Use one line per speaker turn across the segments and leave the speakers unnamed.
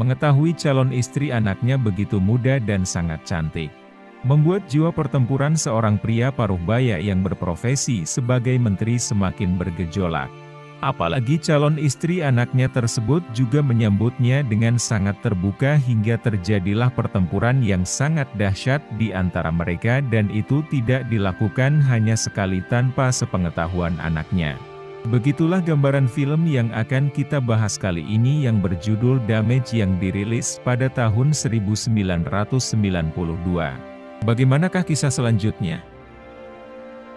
mengetahui calon istri anaknya begitu muda dan sangat cantik. Membuat jiwa pertempuran seorang pria paruh baya yang berprofesi sebagai menteri semakin bergejolak. Apalagi calon istri anaknya tersebut juga menyambutnya dengan sangat terbuka hingga terjadilah pertempuran yang sangat dahsyat di antara mereka, dan itu tidak dilakukan hanya sekali tanpa sepengetahuan anaknya. Begitulah gambaran film yang akan kita bahas kali ini yang berjudul Damage yang dirilis pada tahun 1992. Bagaimanakah kisah selanjutnya?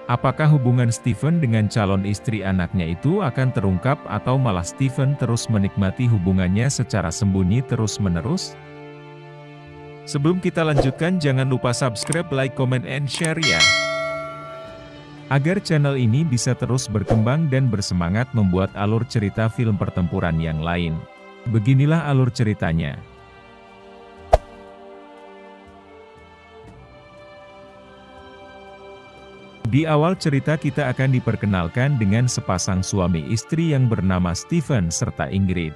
Apakah hubungan Steven dengan calon istri anaknya itu akan terungkap atau malah Steven terus menikmati hubungannya secara sembunyi terus-menerus? Sebelum kita lanjutkan, jangan lupa subscribe, like, comment, and share ya. Agar channel ini bisa terus berkembang dan bersemangat membuat alur cerita film pertempuran yang lain. Beginilah alur ceritanya. Di awal cerita kita akan diperkenalkan dengan sepasang suami istri yang bernama Steven serta Ingrid.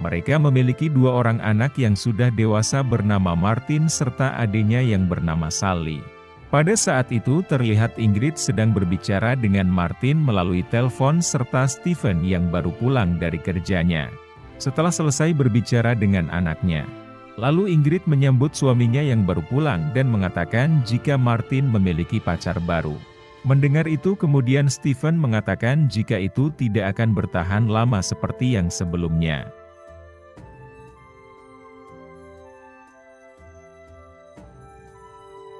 Mereka memiliki dua orang anak yang sudah dewasa bernama Martin serta adiknya yang bernama Sally. Pada saat itu terlihat Ingrid sedang berbicara dengan Martin melalui telepon serta Steven yang baru pulang dari kerjanya. Setelah selesai berbicara dengan anaknya, lalu Ingrid menyambut suaminya yang baru pulang dan mengatakan jika Martin memiliki pacar baru. Mendengar itu kemudian Steven mengatakan jika itu tidak akan bertahan lama seperti yang sebelumnya.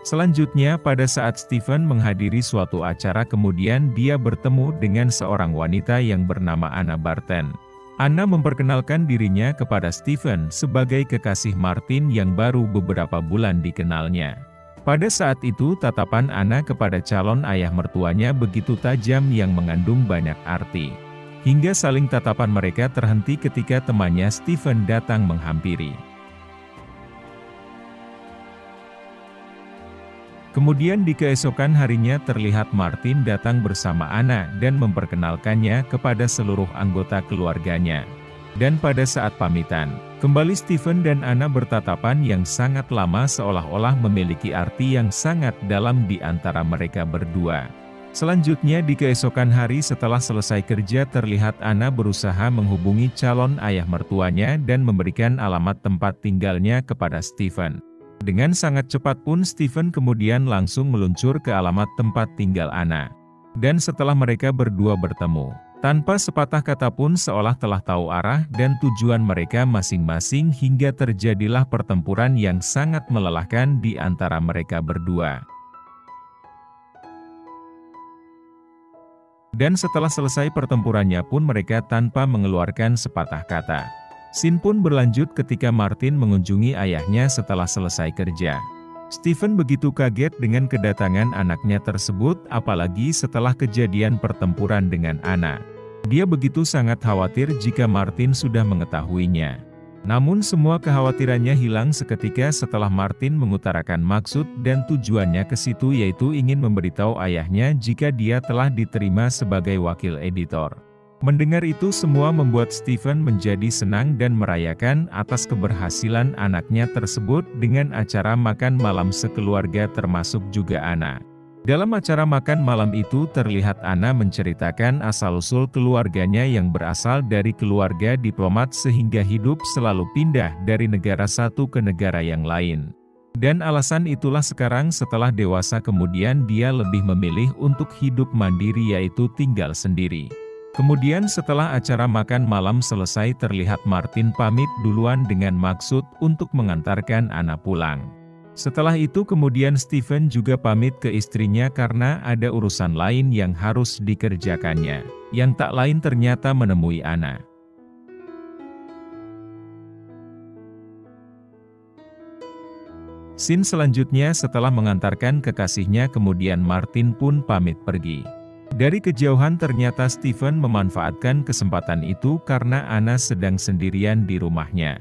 Selanjutnya pada saat Steven menghadiri suatu acara kemudian dia bertemu dengan seorang wanita yang bernama Anna Barton. Anna memperkenalkan dirinya kepada Steven sebagai kekasih Martin yang baru beberapa bulan dikenalnya. Pada saat itu tatapan Anna kepada calon ayah mertuanya begitu tajam yang mengandung banyak arti. Hingga saling tatapan mereka terhenti ketika temannya Steven datang menghampiri. Kemudian di keesokan harinya terlihat Martin datang bersama Anna dan memperkenalkannya kepada seluruh anggota keluarganya. Dan pada saat pamitan, kembali Steven dan Anna bertatapan yang sangat lama seolah-olah memiliki arti yang sangat dalam di antara mereka berdua. Selanjutnya di keesokan hari setelah selesai kerja terlihat Anna berusaha menghubungi calon ayah mertuanya dan memberikan alamat tempat tinggalnya kepada Steven. Dengan sangat cepat pun Steven kemudian langsung meluncur ke alamat tempat tinggal Anna. Dan setelah mereka berdua bertemu, tanpa sepatah kata pun seolah telah tahu arah dan tujuan mereka masing-masing hingga terjadilah pertempuran yang sangat melelahkan di antara mereka berdua. Dan setelah selesai pertempurannya pun mereka tanpa mengeluarkan sepatah kata. Scene pun berlanjut ketika Martin mengunjungi ayahnya setelah selesai kerja. Steven begitu kaget dengan kedatangan anaknya tersebut apalagi setelah kejadian pertempuran dengan Anna. Dia begitu sangat khawatir jika Martin sudah mengetahuinya. Namun semua kekhawatirannya hilang seketika setelah Martin mengutarakan maksud dan tujuannya ke situ, yaitu ingin memberitahu ayahnya jika dia telah diterima sebagai wakil editor. Mendengar itu semua membuat Steven menjadi senang dan merayakan atas keberhasilan anaknya tersebut dengan acara makan malam sekeluarga termasuk juga Anna. Dalam acara makan malam itu terlihat Anna menceritakan asal-usul keluarganya yang berasal dari keluarga diplomat sehingga hidup selalu pindah dari negara satu ke negara yang lain. Dan alasan itulah sekarang setelah dewasa kemudian dia lebih memilih untuk hidup mandiri yaitu tinggal sendiri. Kemudian setelah acara makan malam selesai terlihat Martin pamit duluan dengan maksud untuk mengantarkan Anna pulang. Setelah itu kemudian Steven juga pamit ke istrinya karena ada urusan lain yang harus dikerjakannya, yang tak lain ternyata menemui Anna. Scene selanjutnya setelah mengantarkan kekasihnya kemudian Martin pun pamit pergi. Dari kejauhan ternyata Steven memanfaatkan kesempatan itu karena Anna sedang sendirian di rumahnya.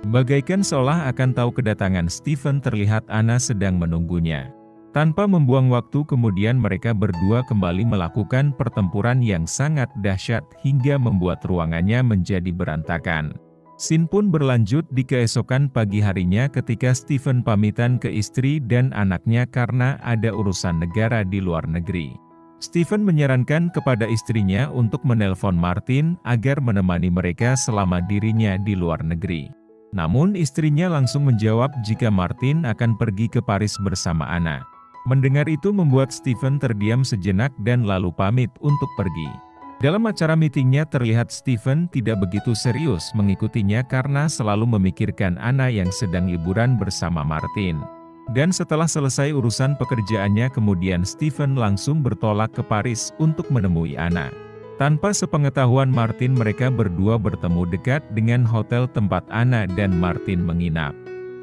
Bagaikan seolah akan tahu kedatangan Steven terlihat Anna sedang menunggunya. Tanpa membuang waktu kemudian mereka berdua kembali melakukan pertempuran yang sangat dahsyat hingga membuat ruangannya menjadi berantakan. Scene pun berlanjut di keesokan pagi harinya ketika Stephen pamitan ke istri dan anaknya karena ada urusan negara di luar negeri. Stephen menyarankan kepada istrinya untuk menelpon Martin agar menemani mereka selama dirinya di luar negeri. Namun istrinya langsung menjawab jika Martin akan pergi ke Paris bersama Anna. Mendengar itu membuat Stephen terdiam sejenak dan lalu pamit untuk pergi. Dalam acara meetingnya terlihat Stephen tidak begitu serius mengikutinya karena selalu memikirkan Anna yang sedang liburan bersama Martin. Dan setelah selesai urusan pekerjaannya kemudian Stephen langsung bertolak ke Paris untuk menemui Anna. Tanpa sepengetahuan Martin mereka berdua bertemu dekat dengan hotel tempat Anna dan Martin menginap.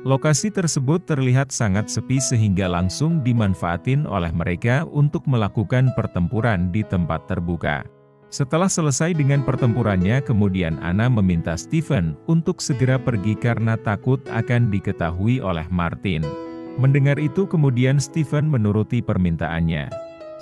Lokasi tersebut terlihat sangat sepi sehingga langsung dimanfaatin oleh mereka untuk melakukan pertempuran di tempat terbuka. Setelah selesai dengan pertempurannya kemudian Anna meminta Stephen untuk segera pergi karena takut akan diketahui oleh Martin. Mendengar itu kemudian Stephen menuruti permintaannya.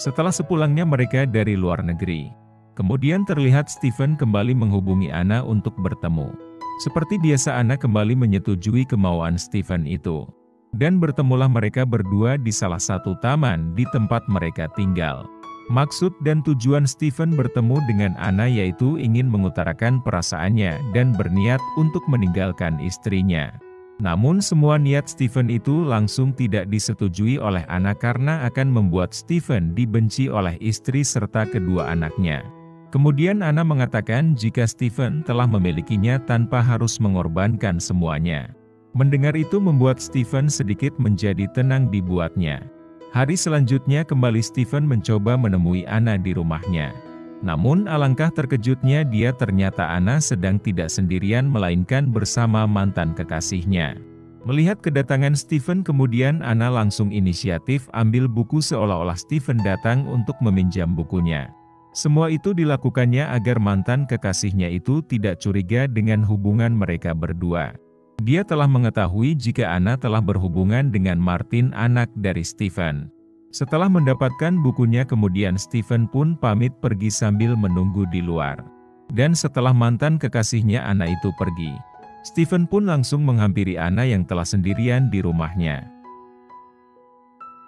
Setelah sepulangnya mereka dari luar negeri, kemudian terlihat Stephen kembali menghubungi Anna untuk bertemu. Seperti biasa Anna kembali menyetujui kemauan Stephen itu. Dan bertemulah mereka berdua di salah satu taman di tempat mereka tinggal. Maksud dan tujuan Stephen bertemu dengan Anna yaitu ingin mengutarakan perasaannya dan berniat untuk meninggalkan istrinya. Namun semua niat Stephen itu langsung tidak disetujui oleh Anna karena akan membuat Stephen dibenci oleh istri serta kedua anaknya. Kemudian Anna mengatakan jika Stephen telah memilikinya tanpa harus mengorbankan semuanya. Mendengar itu membuat Stephen sedikit menjadi tenang dibuatnya. Hari selanjutnya kembali Stephen mencoba menemui Anna di rumahnya. Namun alangkah terkejutnya dia ternyata Anna sedang tidak sendirian melainkan bersama mantan kekasihnya. Melihat kedatangan Stephen kemudian Anna langsung inisiatif ambil buku seolah-olah Stephen datang untuk meminjam bukunya. Semua itu dilakukannya agar mantan kekasihnya itu tidak curiga dengan hubungan mereka berdua. Dia telah mengetahui jika Anna telah berhubungan dengan Martin anak dari Stephen. Setelah mendapatkan bukunya kemudian Stephen pun pamit pergi sambil menunggu di luar. Dan setelah mantan kekasihnya Anna itu pergi, Stephen pun langsung menghampiri Anna yang telah sendirian di rumahnya.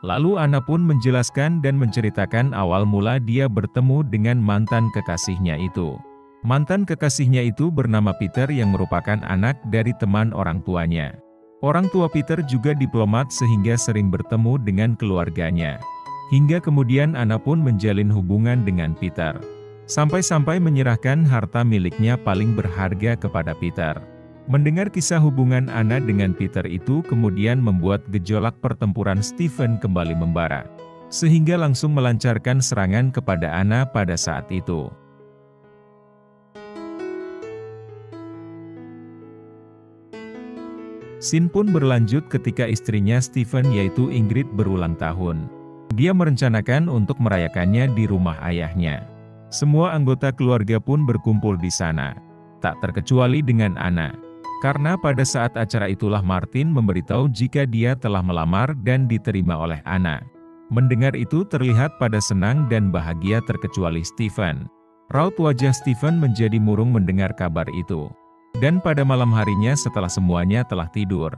Lalu Anna pun menjelaskan dan menceritakan awal mula dia bertemu dengan mantan kekasihnya itu. Mantan kekasihnya itu bernama Peter yang merupakan anak dari teman orang tuanya. Orang tua Peter juga diplomat sehingga sering bertemu dengan keluarganya. Hingga kemudian Anna pun menjalin hubungan dengan Peter. Sampai-sampai menyerahkan harta miliknya paling berharga kepada Peter. Mendengar kisah hubungan Anna dengan Peter itu kemudian membuat gejolak pertempuran Stephen kembali membara. Sehingga langsung melancarkan serangan kepada Anna pada saat itu. Scene pun berlanjut ketika istrinya Stephen yaitu Ingrid berulang tahun. Dia merencanakan untuk merayakannya di rumah ayahnya. Semua anggota keluarga pun berkumpul di sana. Tak terkecuali dengan Anna. Karena pada saat acara itulah Martin memberitahu jika dia telah melamar dan diterima oleh Anna. Mendengar itu terlihat pada senang dan bahagia terkecuali Stephen. Raut wajah Stephen menjadi murung mendengar kabar itu. Dan pada malam harinya setelah semuanya telah tidur,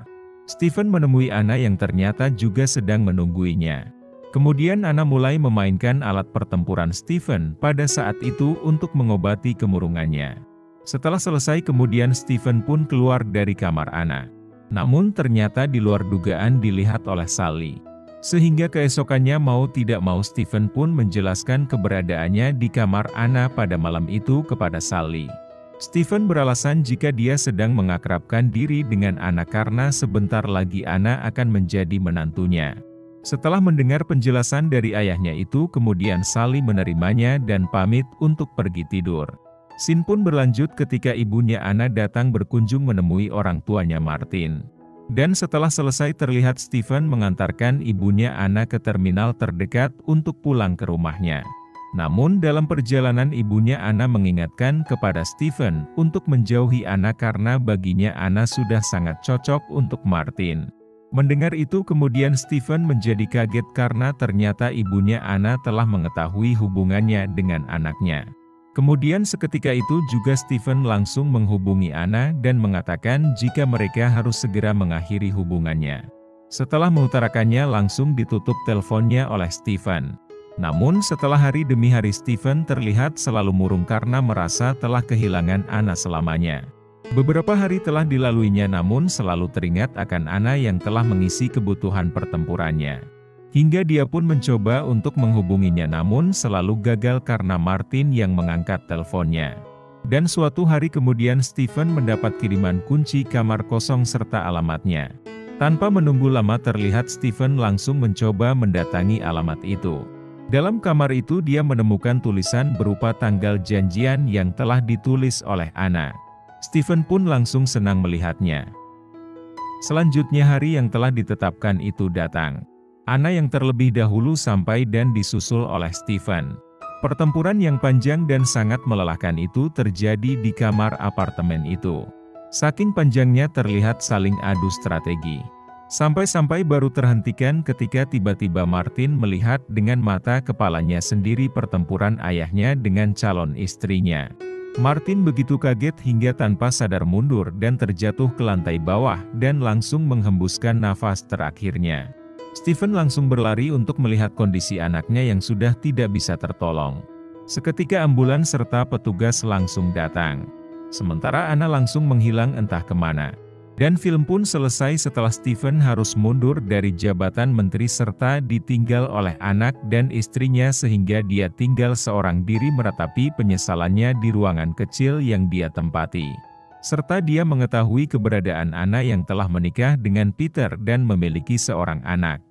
Stephen menemui Anna yang ternyata juga sedang menungguinya. Kemudian Anna mulai memainkan alat pertempuran Stephen pada saat itu untuk mengobati kemurungannya. Setelah selesai kemudian Stephen pun keluar dari kamar Anna. Namun ternyata di luar dugaan dilihat oleh Sally. Sehingga keesokannya mau tidak mau Stephen pun menjelaskan keberadaannya di kamar Anna pada malam itu kepada Sally. Stephen beralasan jika dia sedang mengakrabkan diri dengan Anna karena sebentar lagi Anna akan menjadi menantunya. Setelah mendengar penjelasan dari ayahnya itu kemudian Sally menerimanya dan pamit untuk pergi tidur. Scene pun berlanjut ketika ibunya Anna datang berkunjung menemui orang tuanya Martin. Dan setelah selesai terlihat Stephen mengantarkan ibunya Anna ke terminal terdekat untuk pulang ke rumahnya. Namun dalam perjalanan ibunya Anna mengingatkan kepada Stephen untuk menjauhi Anna karena baginya Anna sudah sangat cocok untuk Martin. Mendengar itu kemudian Stephen menjadi kaget karena ternyata ibunya Anna telah mengetahui hubungannya dengan anaknya. Kemudian seketika itu juga Stephen langsung menghubungi Anna dan mengatakan jika mereka harus segera mengakhiri hubungannya. Setelah mengutarakannya langsung ditutup teleponnya oleh Stephen. Namun setelah hari demi hari Stephen terlihat selalu murung karena merasa telah kehilangan Anna selamanya. Beberapa hari telah dilaluinya namun selalu teringat akan Anna yang telah mengisi kebutuhan pertempurannya. Hingga dia pun mencoba untuk menghubunginya namun selalu gagal karena Martin yang mengangkat teleponnya. Dan suatu hari kemudian Stephen mendapat kiriman kunci kamar kosong serta alamatnya. Tanpa menunggu lama terlihat Stephen langsung mencoba mendatangi alamat itu. Dalam kamar itu dia menemukan tulisan berupa tanggal janjian yang telah ditulis oleh Anna. Stephen pun langsung senang melihatnya. Selanjutnya hari yang telah ditetapkan itu datang. Anna yang terlebih dahulu sampai dan disusul oleh Stephen. Pertempuran yang panjang dan sangat melelahkan itu terjadi di kamar apartemen itu. Saking panjangnya terlihat saling adu strategi. Sampai-sampai baru terhentikan ketika tiba-tiba Martin melihat dengan mata kepalanya sendiri pertempuran ayahnya dengan calon istrinya. Martin begitu kaget hingga tanpa sadar mundur dan terjatuh ke lantai bawah dan langsung menghembuskan nafas terakhirnya. Stephen langsung berlari untuk melihat kondisi anaknya yang sudah tidak bisa tertolong. Seketika ambulans serta petugas langsung datang. Sementara Anna langsung menghilang entah kemana. Dan film pun selesai setelah Stephen harus mundur dari jabatan menteri serta ditinggal oleh anak dan istrinya sehingga dia tinggal seorang diri meratapi penyesalannya di ruangan kecil yang dia tempati. Serta dia mengetahui keberadaan Anna yang telah menikah dengan Peter dan memiliki seorang anak.